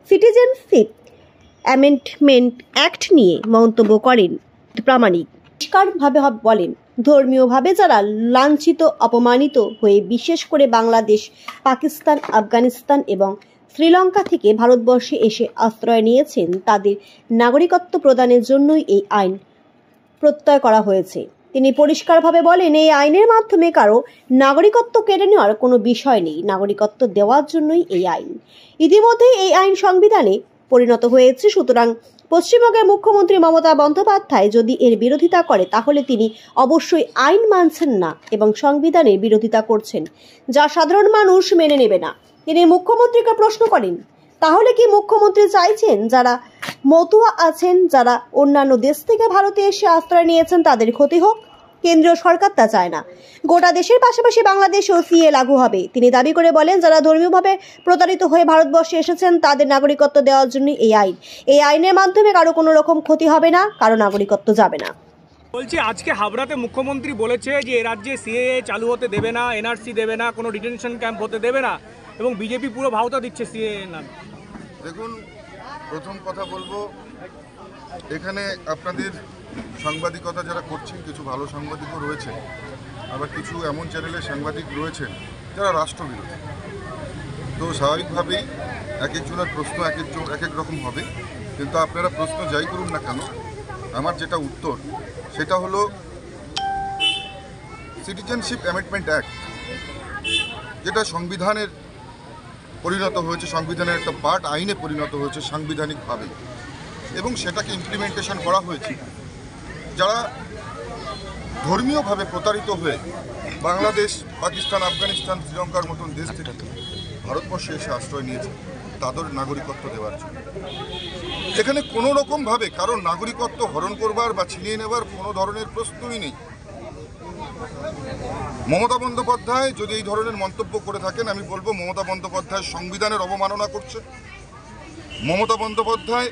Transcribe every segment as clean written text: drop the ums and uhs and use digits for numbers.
Citizenship amendment act নিয়ে মন্তব্য করেন প্রামাণিক। পরিষ্কারভাবে বলেন, ধর্মীয়ভাবে যারা লাঞ্ছিত অপমানিত হয়ে বিশেষ করে বাংলাদেশ, পাকিস্তান, আফগানিস্তান এবং শ্রীলঙ্কা থেকে ভারতবর্ষে এসে আশ্রয় নিয়েছেন তাদের নাগরিকত্ব প্রদানের জন্যই এই আইন প্রত্যয় করা হয়েছে। তিনি পরিষ্কারভাবে বলেন, এই আইনের মাধ্যমে কারো নাগরিকত্ব কেড়ে নেওয়ার কোনো বিষয় নেই, নাগরিকত্ব দেওয়ার জন্যই এই আইন। ইতিমধ্যেই এই আইন সংবিধানে পরিণত হয়েছে। সুতরাং পশ্চিমবঙ্গের মুখ্যমন্ত্রী মমতা বন্দ্যোপাধ্যায় যদি এর বিরোধিতা করে তাহলে তিনি অবশ্যই আইন মানছেন না এবং সংবিধানের বিরোধিতা করছেন, যা সাধারণ মানুষ মেনে নেবে না। তিনি মুখ্যমন্ত্রীকে প্রশ্ন করেন, তাহলে কি মুখ্যমন্ত্রী চাইছেন যারা মতুয়া আছেন, যারা অন্যান্য দেশ থেকে ভারতে এসে আশ্রয় নিয়েছেন তাদের ক্ষতি হোক? কেন্দ্রীয় সরকার তা চায় না। গোটা দেশের পাশাপাশি বাংলাদেশেও সিএ লাগু হবে। তিনি দাবি করে বলেন, যারা ধর্মীয়ভাবে প্রতারিত হয়ে ভারতবর্ষে এসেছেন তাদের নাগরিকত্ব দেওয়ার জন্য এই আইন। এই আইনের মাধ্যমে কারো কোনো রকম ক্ষতি হবে না, কারো নাগরিকত্ব যাবে না। বলছি, আজকে হাবড়াতে মুখ্যমন্ত্রী বলেছে যে এ রাজ্যে সিএএ চালু হতে দেবে না, এনআরসি দেবে না, কোনো ডিটেনশন ক্যাম্প হতে দেবে না এবং বিজেপি পুরো ভাওতা দিচ্ছে সিএএ নাম। দেখুন, প্রথম কথা বলবো, এখানে আপনাদের সাংবাদিকতা যারা করছেন কিছু ভালো সাংবাদিকও রয়েছে, আবার কিছু এমন চ্যানেলের সাংবাদিক রয়েছেন যারা রাষ্ট্রবিরোধী। তো স্বাভাবিকভাবেই এক একজনের প্রশ্ন এক এক রকম হবে, কিন্তু আপনারা প্রশ্ন যাই করুন না কেন, আমার যেটা উত্তর সেটা হলো সিটিজেনশিপ অ্যামেন্ডমেন্ট অ্যাক্ট, যেটা সংবিধানের পরিণত হয়েছে, সংবিধানের একটা পার্ট আইনে পরিণত হয়েছে সাংবিধানিকভাবে, এবং সেটাকে ইমপ্লিমেন্টেশন করা হয়েছে যারা ধর্মীয়ভাবে প্রতারিত হয়ে বাংলাদেশ, পাকিস্তান, আফগানিস্তান, শ্রীলঙ্কার মতন দেশ থেকে ভারতবর্ষে এসে আশ্রয় নিয়েছে তাদের নাগরিকত্ব দেওয়ার জন্য। এখানে কোনো রকমভাবে কারোর নাগরিকত্ব হরণ করবার বা ছিনিয়ে নেবার কোনো ধরনের প্রশ্নই নেই। মমতা বন্দ্যোপাধ্যায় যদি এই ধরনের মন্তব্য করে থাকেন, আমি বলবো মমতা বন্দ্যোপাধ্যায় সংবিধানের অবমাননা করছে। মমতা বন্দ্যোপাধ্যায়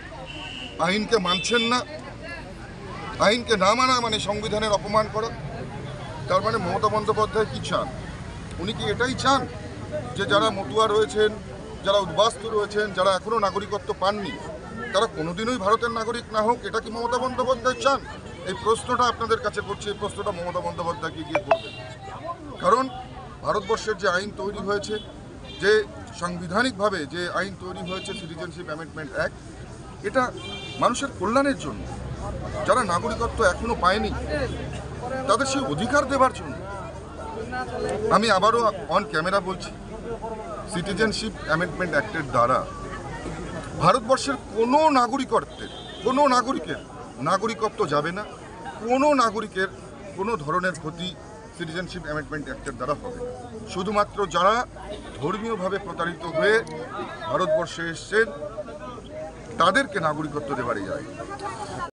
আইনকে মানছেন না। আইনকে না মানা মানে সংবিধানের অপমান করা। তার মানে মমতা বন্দ্যোপাধ্যায় কি চান? উনি কি এটাই চান যে যারা মতুয়া রয়েছেন, যারা উদ্বাস্তু রয়েছেন, যারা এখনও নাগরিকত্ব পাননি, তারা কোনোদিনই ভারতের নাগরিক না হোক? এটা কি মমতা বন্দ্যোপাধ্যায় চান? এই প্রশ্নটা আপনাদের কাছে করছি, এই প্রশ্নটা মমতা বন্দ্যোপাধ্যায়কে গিয়ে করবেন। কারণ ভারতবর্ষের যে আইন তৈরি হয়েছে, যে সাংবিধানিকভাবে যে আইন তৈরি হয়েছে সিটিজেনশিপ অ্যামেন্ডমেন্ট অ্যাক্ট, এটা মানুষের কল্যাণের জন্য। যারা নাগরিকত্ব এখনো পায়নি তাদের সেই অধিকার দেবার জন্য। আমি আবারও অন ক্যামেরা বলছি, সিটিজেনশিপ অ্যামেন্ডমেন্ট অ্যাক্টের দ্বারা ভারতবর্ষের কোনো নাগরিকের নাগরিকত্ব যাবে না। কোনো নাগরিকের কোনো ধরনের ক্ষতি সিটিজেনশিপ অ্যামেন্ডমেন্ট অ্যাক্টের দ্বারা হবে না। শুধুমাত্র যারা ধর্মীয়ভাবে প্রতারিত হয়ে ভারতবর্ষে এসছেন তাদেরকে নাগরিকত্ব দেওয়ারই যায়।